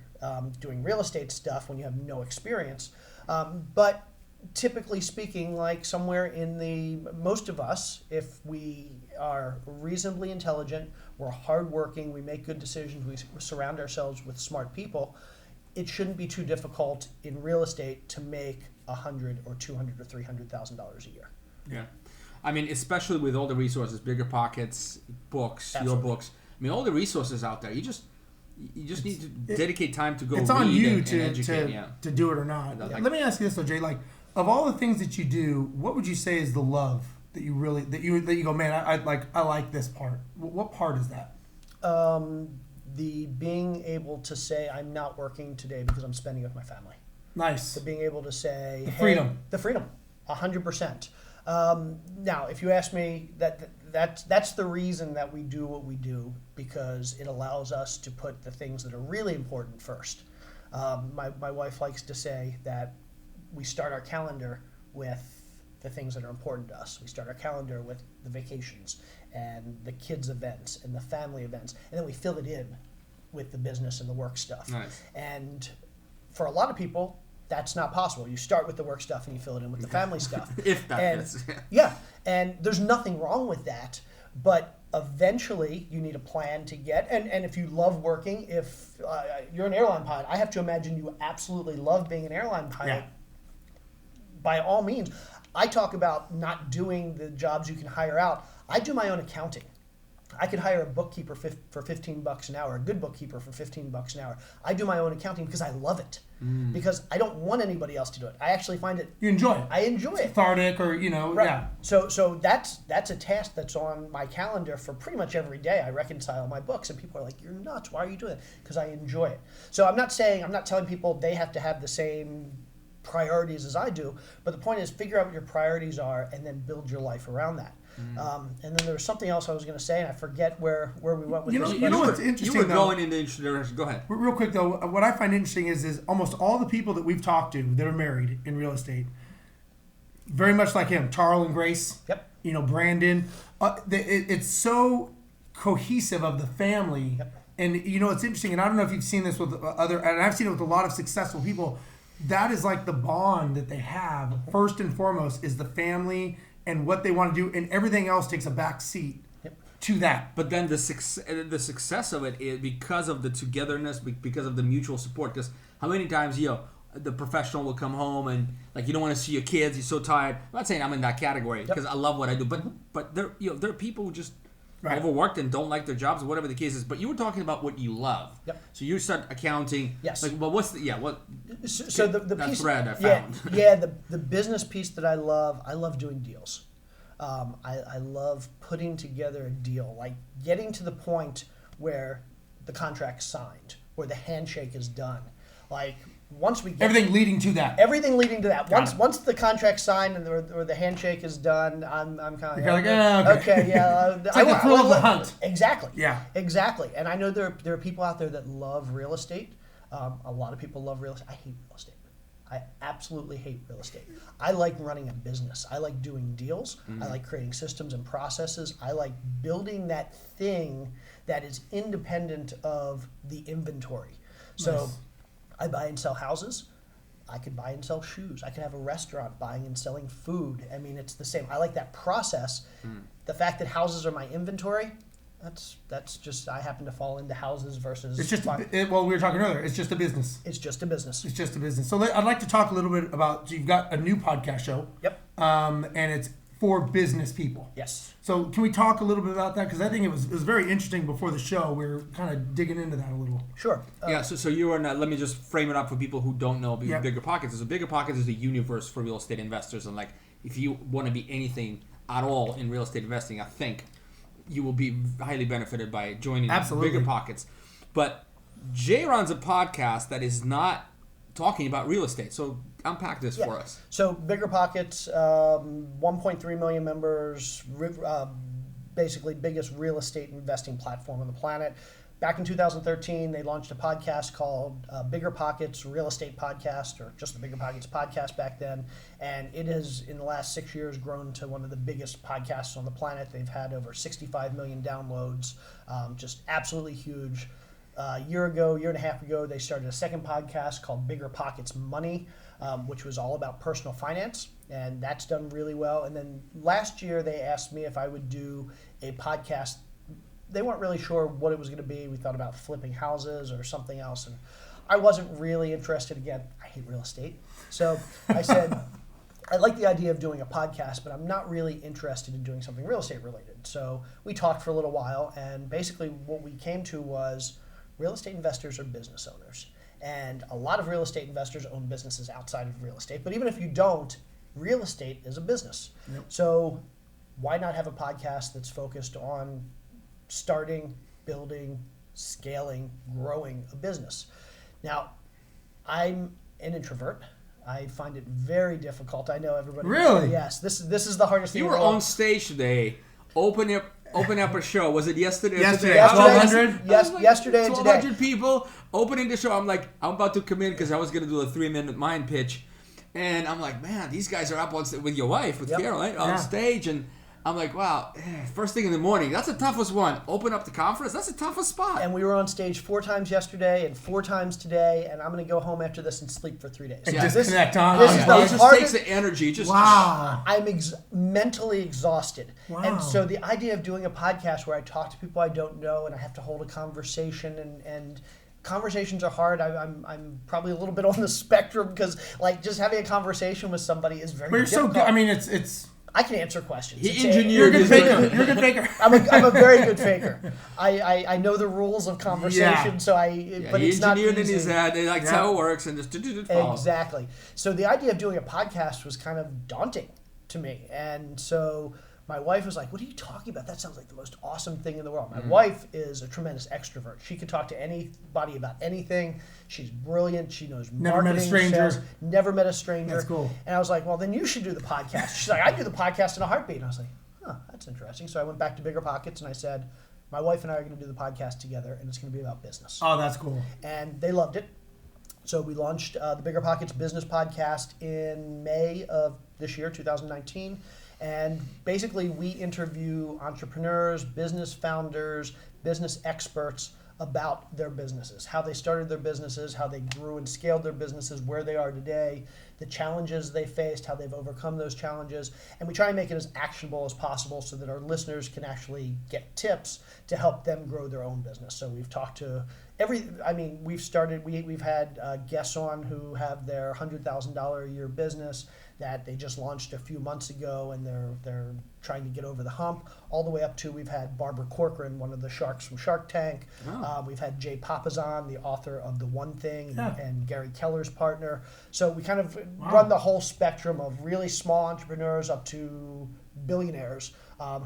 [SPEAKER 3] doing real estate stuff when you have no experience. But typically speaking, like somewhere in most of us, if we are reasonably intelligent, we're hardworking, we make good decisions, we surround ourselves with smart people, it shouldn't be too difficult in real estate to make $100,000 or $200,000 or $300,000 a year.
[SPEAKER 1] Yeah. I mean, especially with all the resources, BiggerPockets, books,
[SPEAKER 3] Absolutely.
[SPEAKER 1] your books. I mean, all the resources out there. You just need to dedicate time to go
[SPEAKER 2] It's
[SPEAKER 1] read
[SPEAKER 2] on you
[SPEAKER 1] and
[SPEAKER 2] to
[SPEAKER 1] educate.
[SPEAKER 2] to do it or not.
[SPEAKER 1] Yeah.
[SPEAKER 2] Let me ask you this though, Jay. Like, of all the things that you do, what would you say is the love that you really that you go, man, I like this part. What part is that?
[SPEAKER 3] The being able to say I'm not working today because I'm spending it with my family.
[SPEAKER 2] Nice.
[SPEAKER 3] The being able to say
[SPEAKER 2] freedom.
[SPEAKER 3] The freedom, 100%. Now, if you ask me, that's the reason that we do what we do, because it allows us to put the things that are really important first. My wife likes to say that we start our calendar with the things that are important to us. We start our calendar with the vacations and the kids' events and the family events, and then we fill it in with the business and the work stuff.
[SPEAKER 1] Nice.
[SPEAKER 3] And for a lot of people, that's not possible. You start with the work stuff and you fill it in with the family stuff.
[SPEAKER 1] If that
[SPEAKER 3] and,
[SPEAKER 1] is.
[SPEAKER 3] Yeah, and there's nothing wrong with that, but eventually you need a plan to get, and if you love working, if you're an airline pilot, I have to imagine you absolutely love being an airline pilot.
[SPEAKER 2] Yeah.
[SPEAKER 3] By all means. I talk about not doing the jobs you can hire out. I do my own accounting. I could hire a bookkeeper for $15 an hour, a good bookkeeper for $15 an hour. I do my own accounting because I love it. Because I don't want anybody else to do it. I actually find it.
[SPEAKER 2] You enjoy it.
[SPEAKER 3] I enjoy it.
[SPEAKER 2] Cathartic, or
[SPEAKER 3] Right.
[SPEAKER 2] yeah.
[SPEAKER 3] So that's a task that's on my calendar for pretty much every day. I reconcile my books, and people are like, "You're nuts. Why are you doing it?" Because I enjoy it. So I'm not telling people they have to have the same priorities as I do, but the point is figure out what your priorities are and then build your life around that. And then there was something else I was going to say, and I forget where we went with this.
[SPEAKER 2] You know what's interesting,
[SPEAKER 1] You were
[SPEAKER 2] though?
[SPEAKER 1] going in the interesting direction. Go ahead.
[SPEAKER 2] Real quick though, what I find interesting is almost all the people that we've talked to that are married in real estate, very much like him, Charles and Grace.
[SPEAKER 3] Yep.
[SPEAKER 2] Brandon. It's so cohesive of the family.
[SPEAKER 3] Yep.
[SPEAKER 2] And it's interesting, and I don't know if you've seen this with other, and I've seen it with a lot of successful people. That is like the bond that they have. First and foremost is the family and what they want to do, and everything else takes a back seat to that.
[SPEAKER 1] But then the success of it is because of the togetherness, because of the mutual support. Because how many times, the professional will come home and like you don't want to see your kids, you're so tired. I'm not saying I'm in that category because I love what I do, but there are people who just overworked and don't like their jobs or whatever the case is. But you were talking about what you love.
[SPEAKER 3] Yep.
[SPEAKER 1] So you start accounting.
[SPEAKER 3] Yes.
[SPEAKER 1] Like, well, what's
[SPEAKER 3] So the
[SPEAKER 1] that
[SPEAKER 3] piece,
[SPEAKER 1] thread I found.
[SPEAKER 3] the business piece that I love doing deals. I love putting together a deal, like getting to the point where the contract's signed, where the handshake is done. Like once we get
[SPEAKER 2] Everything leading to that.
[SPEAKER 3] everything leading to that. Once the contract's signed and or the handshake is done, I'm kind of
[SPEAKER 2] You're like,
[SPEAKER 3] okay, yeah.
[SPEAKER 2] It's like the thrill of the hunt.
[SPEAKER 3] Exactly.
[SPEAKER 2] Yeah.
[SPEAKER 3] Exactly. And I know there are people out there that love real estate. A lot of people love real estate. I hate real estate. I absolutely hate real estate. I like running a business. I like doing deals. I like creating systems and processes. I like building that thing that is independent of the inventory. So
[SPEAKER 2] Nice.
[SPEAKER 3] I buy and sell houses. I could buy and sell shoes. I could have a restaurant buying and selling food. I mean, it's the same. I like that process. The fact that houses are my inventory, that's just, I happen to fall into houses versus...
[SPEAKER 2] It's just, we were talking earlier, it's just a business.
[SPEAKER 3] It's just a business.
[SPEAKER 2] It's just a business. So I'd like to talk a little bit about, so you've got a new podcast show.
[SPEAKER 3] Yep.
[SPEAKER 2] And it's for business people.
[SPEAKER 3] Yes.
[SPEAKER 2] So can we talk a little bit about that? Because I think it was very interesting before the show. We were kind of digging into that a little.
[SPEAKER 3] Sure.
[SPEAKER 1] So you are not, let me just frame it up for people who don't know
[SPEAKER 2] Yep.
[SPEAKER 1] BiggerPockets. So BiggerPockets is a universe for real estate investors, and like if you want to be anything at all in real estate investing, I think you will be highly benefited by joining
[SPEAKER 2] Absolutely.
[SPEAKER 1] BiggerPockets. But Jay runs a podcast that is not talking about real estate. So unpack this for us.
[SPEAKER 3] So BiggerPockets, 1.3 million members, basically biggest real estate investing platform on the planet. Back in 2013, they launched a podcast called BiggerPockets Real Estate Podcast, or just the BiggerPockets Podcast back then. And it has, in the last 6 years, grown to one of the biggest podcasts on the planet. They've had over 65 million downloads, just absolutely huge. Year and a half ago, they started a second podcast called BiggerPockets Money, which was all about personal finance, and that's done really well. And then last year, they asked me if I would do a podcast. They weren't really sure what it was going to be. We thought about flipping houses or something else, and I wasn't really interested. Again, I hate real estate. So I said, I like the idea of doing a podcast, but I'm not really interested in doing something real estate related. So we talked for a little while, and basically what we came to was real estate investors are business owners. And a lot of real estate investors own businesses outside of real estate. But even if you don't, real estate is a business. Yep. So why not have a podcast that's focused on starting, building, scaling, growing a business? Now, I'm an introvert. I find it very difficult. I know everybody.
[SPEAKER 2] Really?
[SPEAKER 3] Yes. This is the hardest thing.
[SPEAKER 1] You were on stage today, open up a show. Was it yesterday?
[SPEAKER 2] Yesterday.
[SPEAKER 3] 1,200? Yes, yesterday and today.
[SPEAKER 1] 1,200 people opening the show. I'm about to come in because I was going to do a 3-minute mind pitch. And I'm like, man, these guys are up on with your wife, with Carol, right? On stage. And I'm like, wow, first thing in the morning, that's the toughest one. Open up the conference, that's the toughest spot.
[SPEAKER 3] And we were on stage 4 times yesterday and 4 times today, and I'm going to go home after this and sleep for 3 days.
[SPEAKER 2] And disconnect on.
[SPEAKER 3] This is the
[SPEAKER 1] hardest. It just takes the energy.
[SPEAKER 3] Wow. I'm mentally exhausted.
[SPEAKER 2] Wow.
[SPEAKER 3] And so the idea of doing a podcast where I talk to people I don't know and I have to hold a conversation, and conversations are hard. I'm probably a little bit on the spectrum because just having a conversation with somebody is very difficult.
[SPEAKER 2] But you're so good. I mean, it's I
[SPEAKER 3] can answer questions.
[SPEAKER 2] You're a good faker. You're a good faker.
[SPEAKER 3] I'm a very good faker. I know the rules of conversation, but it's not easy.
[SPEAKER 1] He engineered in his head. That's how it works, and just
[SPEAKER 3] exactly. So the idea of doing a podcast was kind of daunting to me, and so my wife was like, "What are you talking about? That sounds like the most awesome thing in the world." My wife is a tremendous extrovert. She could talk to anybody about anything. She's brilliant. She knows marketing.
[SPEAKER 2] Never met a stranger.
[SPEAKER 3] Sales, never met a stranger.
[SPEAKER 2] That's cool.
[SPEAKER 3] And I was like, "Well, then you should do the podcast." She's like, "I'd do the podcast in a heartbeat." And I was like, "Huh, that's interesting." So I went back to BiggerPockets and I said, "My wife and I are going to do the podcast together, and it's going to be about business."
[SPEAKER 2] Oh, that's cool.
[SPEAKER 3] And they loved it. So we launched the BiggerPockets Business Podcast in May of this year, 2019. And basically, we interview entrepreneurs, business founders, business experts about their businesses, how they started their businesses, how they grew and scaled their businesses, where they are today, the challenges they faced, how they've overcome those challenges. And we try and make it as actionable as possible so that our listeners can actually get tips to help them grow their own business. So we've talked to we've had guests on who have their $100,000 a year business that they just launched a few months ago, and they're trying to get over the hump, all the way up to we've had Barbara Corcoran, one of the sharks from Shark Tank. Oh. We've had Jay Papasan, the author of The One Thing, and Gary Keller's partner. So we kind of run the whole spectrum of really small entrepreneurs up to billionaires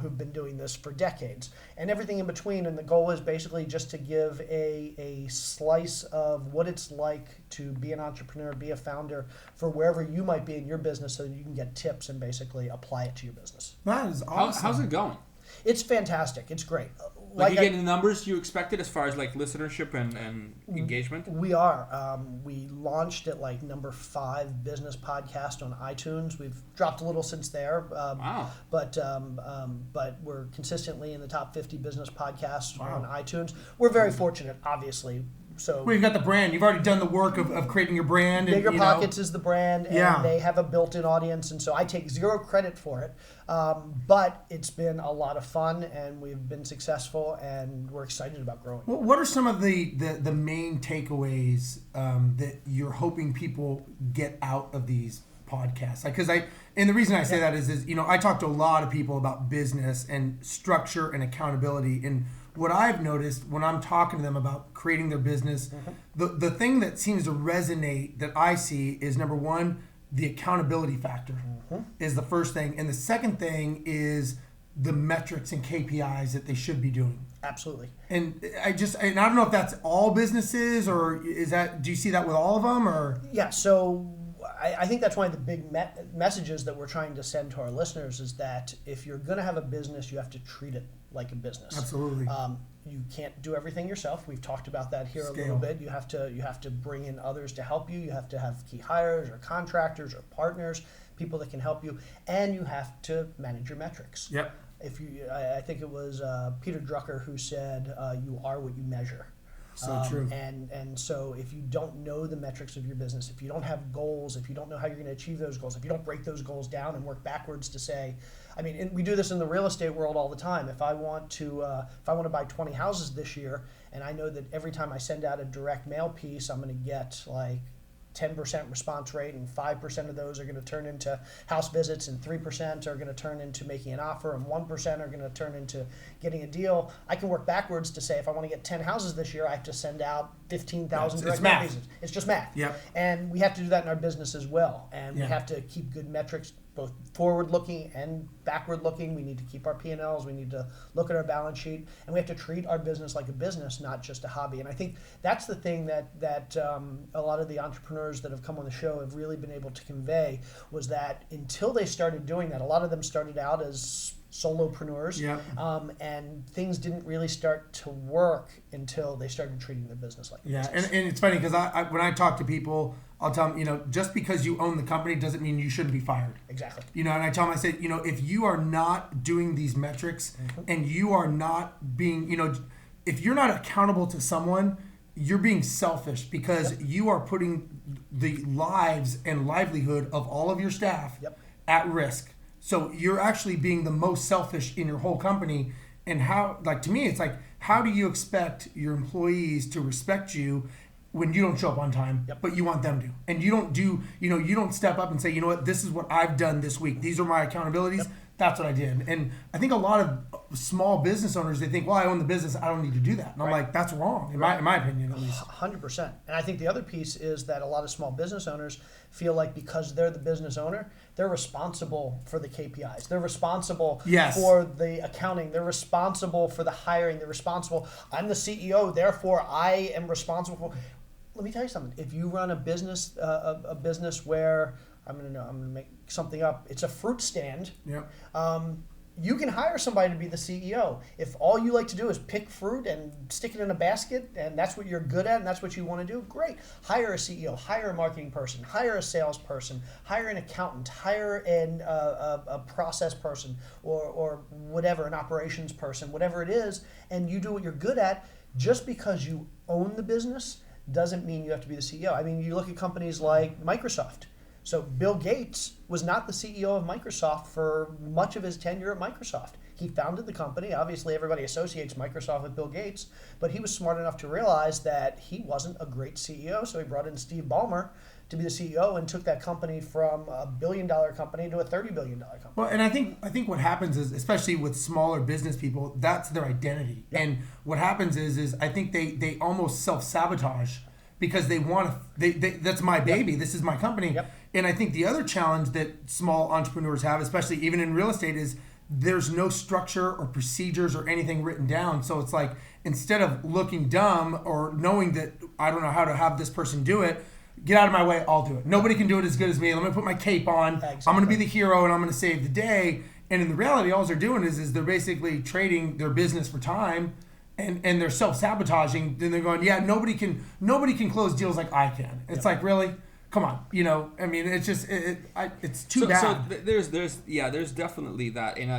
[SPEAKER 3] who've been doing this for decades, and everything in between. And the goal is basically just to give a slice of what it's like to be an entrepreneur, be a founder for wherever you might be in your business, so that you can get tips and basically apply it to your business.
[SPEAKER 2] That is awesome.
[SPEAKER 1] How's it going?
[SPEAKER 3] It's fantastic. It's great.
[SPEAKER 1] Like you getting the numbers you expected as far as listenership and engagement?
[SPEAKER 3] We are. We launched at number 5 business podcast on iTunes. We've dropped a little since there.
[SPEAKER 1] Wow.
[SPEAKER 3] But we're consistently in the top 50 business podcasts on iTunes. We're very fortunate, obviously. So
[SPEAKER 2] you've got the brand. You've already done the work of creating your brand.
[SPEAKER 3] BiggerPockets is the brand, and they have a built-in audience, and so I take zero credit for it. But it's been a lot of fun, and we've been successful, and we're excited about growing.
[SPEAKER 2] What are some of the main takeaways that you're hoping people get out of these podcasts? And the reason I say that is I talk to a lot of people about business and structure and accountability, and what I've noticed when I'm talking to them about creating their business, the thing that seems to resonate that I see is, number one, the accountability factor is the first thing. And the second thing is the metrics and KPIs that they should be doing.
[SPEAKER 3] Absolutely.
[SPEAKER 2] And I don't know if that's all businesses, or do you see that with all of them, or?
[SPEAKER 3] Yeah, so I think that's one of the big messages that we're trying to send to our listeners is that if you're going to have a business, you have to treat it like a business.
[SPEAKER 2] Absolutely.
[SPEAKER 3] You can't do everything yourself. We've talked about that here
[SPEAKER 2] Scale.
[SPEAKER 3] a little bit. You have to bring in others to help you. You have to have key hires or contractors or partners, people that can help you, and you have to manage your metrics.
[SPEAKER 2] Yep.
[SPEAKER 3] I think it was Peter Drucker who said, "You are what you measure."
[SPEAKER 2] So true.
[SPEAKER 3] And so if you don't know the metrics of your business, if you don't have goals, if you don't know how you're going to achieve those goals, if you don't break those goals down and work backwards to say, I mean, and we do this in the real estate world all the time. If I want to buy 20 houses this year, and I know that every time I send out a direct mail piece, I'm going to get like 10% response rate, and 5% of those are going to turn into house visits, and 3% are going to turn into making an offer, and 1% are going to turn into getting a deal. I can work backwards to say if I want to get 10 houses this year, I have to send out 15,000 direct mail pieces. It's just math.
[SPEAKER 2] Yep.
[SPEAKER 3] And we have to do that in our business as well. And we
[SPEAKER 2] Yeah.
[SPEAKER 3] have to keep good metrics, both forward-looking and backward-looking. We need to keep our P&Ls. We need to look at our balance sheet. And we have to treat our business like a business, not just a hobby. And I think that's the thing that a lot of the entrepreneurs that have come on the show have really been able to convey, was that until they started doing that, a lot of them started out as solopreneurs,
[SPEAKER 2] Yep.
[SPEAKER 3] and things didn't really start to work until they started treating their business like a business.
[SPEAKER 2] And it's funny because I when I talk to people, I'll tell them, just because you own the company doesn't mean you shouldn't be fired.
[SPEAKER 3] Exactly.
[SPEAKER 2] And I tell them, I say, if you are not doing these metrics and you are not being, if you're not accountable to someone, you're being selfish because you are putting the lives and livelihood of all of your staff at risk. So you're actually being the most selfish in your whole company. And to me, it's like, how do you expect your employees to respect you when you don't show up on time, but you want them to? And you don't you don't step up and say, this is what I've done this week. These are my accountabilities. That's what I did. And I think a lot of small business owners, they think, well, I own the business, I don't need to do that. And I'm like, that's wrong, in my opinion, at least.
[SPEAKER 3] 100%. And I think the other piece is that a lot of small business owners feel like because they're the business owner, they're responsible for the KPIs. They're responsible for the accounting. They're responsible for the hiring. They're responsible. I'm the CEO, therefore I am responsible for. Let me tell you something. If you run a business, where I'm gonna make something up. It's a fruit stand. You can hire somebody to be the CEO. If all you like to do is pick fruit and stick it in a basket, and that's what you're good at, and that's what you want to do, great. Hire a CEO, hire a marketing person, hire a salesperson, hire an accountant, hire a process person, or whatever, an operations person, whatever it is, and you do what you're good at. Just because you own the business doesn't mean you have to be the CEO. I mean, you look at companies like Microsoft. So Bill Gates was not the CEO of Microsoft for much of his tenure at Microsoft. He founded the company. Obviously, everybody associates Microsoft with Bill Gates, but he was smart enough to realize that he wasn't a great CEO, so he brought in Steve Ballmer to be the CEO and took that company from a $1 billion company to a $30 billion company.
[SPEAKER 2] Well, and I think what happens is, especially with smaller business people, that's their identity. And what happens is I think they almost self-sabotage because they want to, that's my baby, this is my company. And I think the other challenge that small entrepreneurs have, especially even in real estate, is there's no structure or procedures or anything written down. So it's like, instead of looking dumb or knowing that I don't know how to have this person do it, get out of my way, I'll do it. Nobody can do it as good as me. Let me put my cape on. Exactly. I'm going to be the hero and I'm going to save the day. And in the reality, all they're doing is they're basically trading their business for time, and they're self-sabotaging. Then they're going, nobody can close deals like I can. It's like, really? Come on, I mean, it's just it's too bad.
[SPEAKER 1] So there's definitely that. And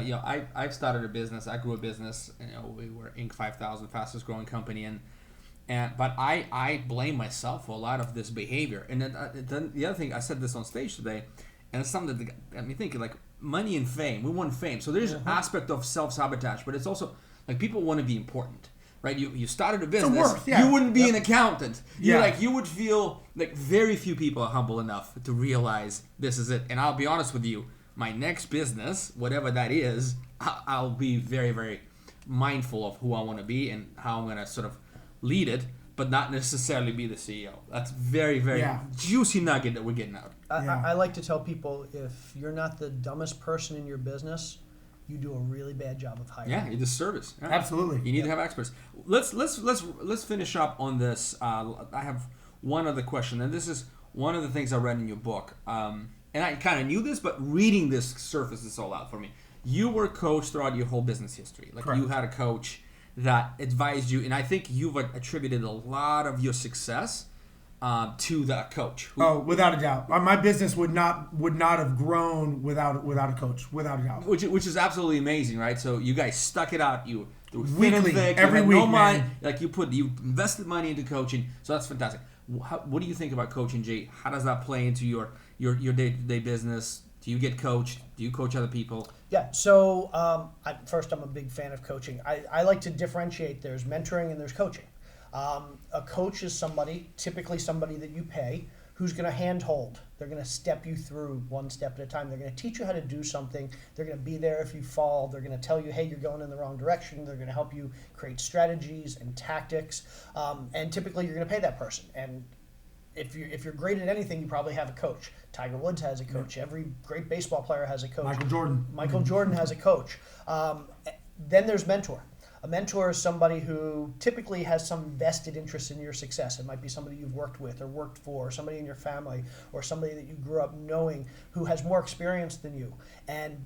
[SPEAKER 1] I started a business. I grew a business. We were Inc. 5000, fastest growing company, but I blame myself for a lot of this behavior. And then the other thing, I said this on stage today, and it's something that got me thinking, like money and fame. We want fame, so there's an aspect of self-sabotage, but it's also like people want to be important. Right, you started a business. You wouldn't be an accountant. You would feel like very few people are humble enough to realize this is it. And I'll be honest with you, my next business, whatever that is, I'll be very, very mindful of who I want to be and how I'm going to sort of lead it, but not necessarily be the CEO. That's very, very juicy nugget that we're getting out.
[SPEAKER 3] I like to tell people, if you're not the dumbest person in your business, you do a really bad job of hiring.
[SPEAKER 1] Yeah, you disservice. Yeah.
[SPEAKER 2] Absolutely.
[SPEAKER 1] You need to have experts. Let's finish up on this. I have one other question, and this is, one of the things I read in your book, and I kind of knew this, but reading this surfaced this all out for me. You were coached throughout your whole business history. Like
[SPEAKER 2] Correct.
[SPEAKER 1] You had a coach that advised you, and I think you've attributed a lot of your success to that coach.
[SPEAKER 2] Oh, without a doubt. My business would not have grown without a coach, without a doubt.
[SPEAKER 1] Which is absolutely amazing, right? So you guys stuck it out. You through thin
[SPEAKER 2] Weekly,
[SPEAKER 1] and thick,
[SPEAKER 2] every
[SPEAKER 1] you had
[SPEAKER 2] week,
[SPEAKER 1] no money.
[SPEAKER 2] man.
[SPEAKER 1] Like you invested money into coaching, so that's fantastic. What do you think about coaching, Jay? How does that play into your day-to-day business? Do you get coached? Do you coach other people?
[SPEAKER 3] Yeah, so first, I'm a big fan of coaching. I like to differentiate. There's mentoring and there's coaching. A coach is typically somebody that you pay, who's going to handhold. They're going to step you through one step at a time. They're going to teach you how to do something. They're going to be there if you fall. They're going to tell you, hey, you're going in the wrong direction. They're going to help you create strategies and tactics. And typically, you're going to pay that person. And if you're great at anything, you probably have a coach. Tiger Woods has a coach. Every great baseball player has a coach. Michael Jordan has a coach. Then there's mentor. A mentor is somebody who typically has some vested interest in your success. It might be somebody you've worked with or worked for, or somebody in your family, or somebody that you grew up knowing who has more experience than you. And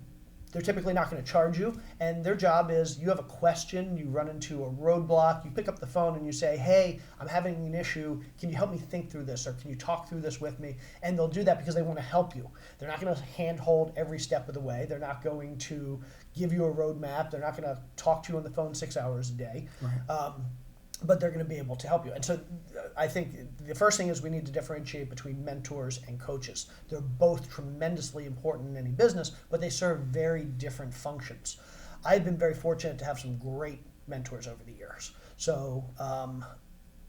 [SPEAKER 3] they're typically not going to charge you, and their job is you have a question, you run into a roadblock, you pick up the phone and you say, hey, I'm having an issue, can you help me think through this, or can you talk through this with me? And they'll do that because they want to help you. They're not going to handhold every step of the way. They're not going to give you a roadmap. They're not going to talk to you on the phone 6 hours a day. Right. But they're going to be able to help you. And so I think the first thing is we need to differentiate between mentors and coaches. They're both tremendously important in any business, but they serve very different functions. I've been very fortunate to have some great mentors over the years. So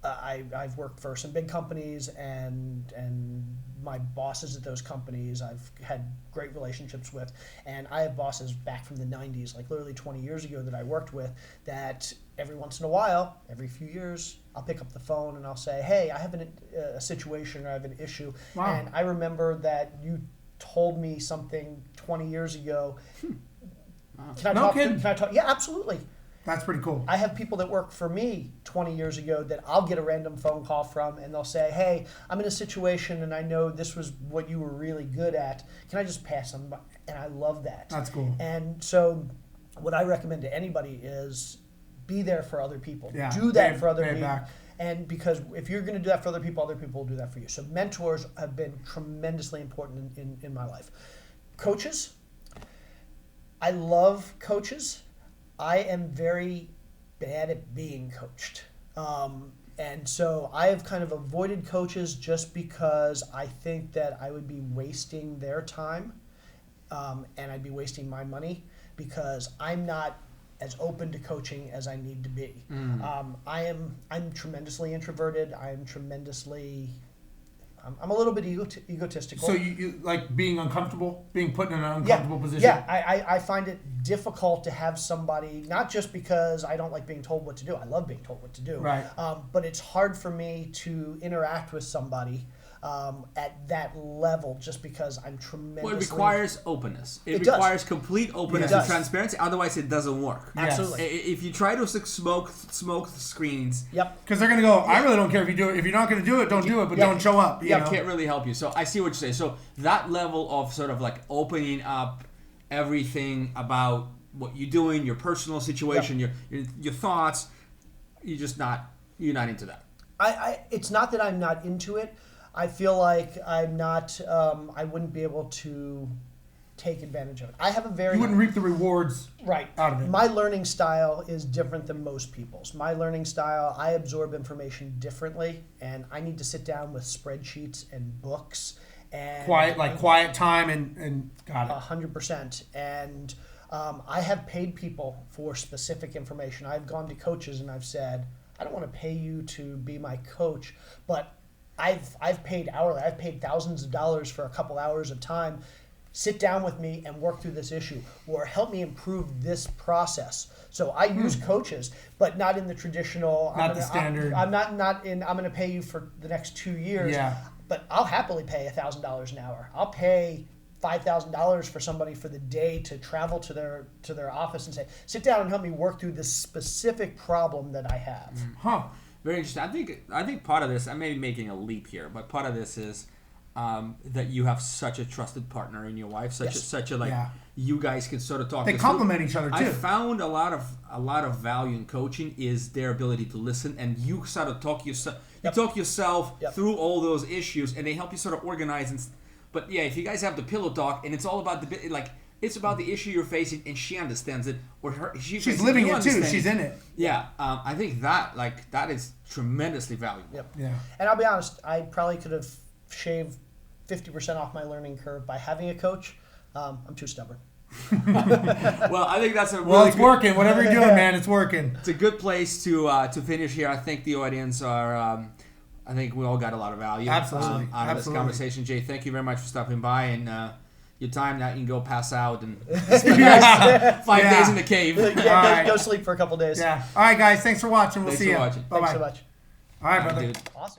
[SPEAKER 3] I've worked for some big companies, and my bosses at those companies I've had great relationships with. And I have bosses back from the 90s, like literally 20 years ago, that I worked with, that every once in a while, every few years, I'll pick up the phone and I'll say, hey, I have a situation, or I have an issue. Wow. And I remember that you told me something 20 years ago. Wow. Can I talk? Yeah, absolutely.
[SPEAKER 2] That's pretty cool.
[SPEAKER 3] I have people that work for me 20 years ago that I'll get a random phone call from, and they'll say, hey, I'm in a situation and I know this was what you were really good at. Can I just pass them by? And I love that.
[SPEAKER 2] That's cool.
[SPEAKER 3] And so what I recommend to anybody is be there for other people.
[SPEAKER 2] Yeah.
[SPEAKER 3] Do that for other people.
[SPEAKER 2] Back.
[SPEAKER 3] And because if you're going to do that for other people will do that for you. So mentors have been tremendously important in my life. Coaches, I love coaches. I am very bad at being coached. And so I have kind of avoided coaches just because I think that I would be wasting their time, and I'd be wasting my money because I'm not as open to coaching as I need to be. I'm tremendously introverted. I'm a little bit egotistical.
[SPEAKER 2] So you like being uncomfortable, being put in an uncomfortable position?
[SPEAKER 3] Yeah, I find it difficult to have somebody, not just because I don't like being told what to do. I love being told what to do.
[SPEAKER 2] Right.
[SPEAKER 3] But it's hard for me to interact with somebody at that level just because I'm tremendously...
[SPEAKER 1] Well, it requires openness. It
[SPEAKER 3] does.
[SPEAKER 1] requires complete openness and transparency. Otherwise, it doesn't work.
[SPEAKER 3] Absolutely.
[SPEAKER 1] If you try to smoke screens...
[SPEAKER 3] Yep.
[SPEAKER 2] Because they're going to go, I really don't care if you do it. If you're not going to do it, don't do it, but don't show up. You know?
[SPEAKER 1] Can't really help you. So I see what you're saying. So that level of sort of like opening up everything about what you're doing, your personal situation, your thoughts, you're not into that.
[SPEAKER 3] It's not that I'm not into it. I feel like I'm not. I wouldn't be able to take advantage of it. I have a very...
[SPEAKER 2] You wouldn't reap the rewards out of it.
[SPEAKER 3] My learning style is different than most people's. My learning style, I absorb information differently, and I need to sit down with spreadsheets and books and
[SPEAKER 2] quiet time and got it.
[SPEAKER 3] 100%. And I have paid people for specific information. I've gone to coaches and I've said, I don't want to pay you to be my coach, but I've paid hourly. I've paid thousands of dollars for a couple hours of time. Sit down with me and work through this issue, or help me improve this process. So I use coaches, but not in the traditional.
[SPEAKER 2] Not the standard.
[SPEAKER 3] I'm going to pay you for the next 2 years.
[SPEAKER 2] Yeah.
[SPEAKER 3] But I'll happily pay $1,000 an hour. I'll pay $5,000 for somebody for the day to travel to their office and say, sit down and help me work through this specific problem that I have.
[SPEAKER 1] Huh. Very interesting. I think part of this, I may be making a leap here, but part of this is that you have such a trusted partner in your wife, such a
[SPEAKER 2] Yeah.
[SPEAKER 1] you guys can sort of talk.
[SPEAKER 2] They
[SPEAKER 1] this
[SPEAKER 2] complement
[SPEAKER 1] through.
[SPEAKER 2] each other, too.
[SPEAKER 1] I found a lot of value in coaching is their ability to listen, and you sort of talk yourself. You talk yourself through all those issues, and they help you sort of organize. But yeah, if you guys have the pillow talk, and it's all about it's about the issue you're facing, and she understands it, or she's
[SPEAKER 2] living it too. She's in it.
[SPEAKER 1] Yeah, I think that is tremendously valuable.
[SPEAKER 3] Yep.
[SPEAKER 2] Yeah.
[SPEAKER 3] And I'll be honest, I probably could have shaved 50% off my learning curve by having a coach. I'm too stubborn.
[SPEAKER 1] Well, I think that's
[SPEAKER 2] It's working. Whatever you're doing, man, it's working.
[SPEAKER 1] It's a good place to finish here. I think the audience are. I think we all got a lot of value
[SPEAKER 2] Absolutely.
[SPEAKER 1] out of this conversation. Jay, thank you very much for stopping by and your time. Now you can go pass out and spend the next 5 days in the cave.
[SPEAKER 3] Go sleep for a couple days.
[SPEAKER 2] Yeah. All right, guys. Thanks for watching. We'll see you.
[SPEAKER 1] Watching.
[SPEAKER 2] Bye-bye.
[SPEAKER 3] Thanks so much.
[SPEAKER 2] All right, brother.
[SPEAKER 1] Dude.
[SPEAKER 3] Awesome.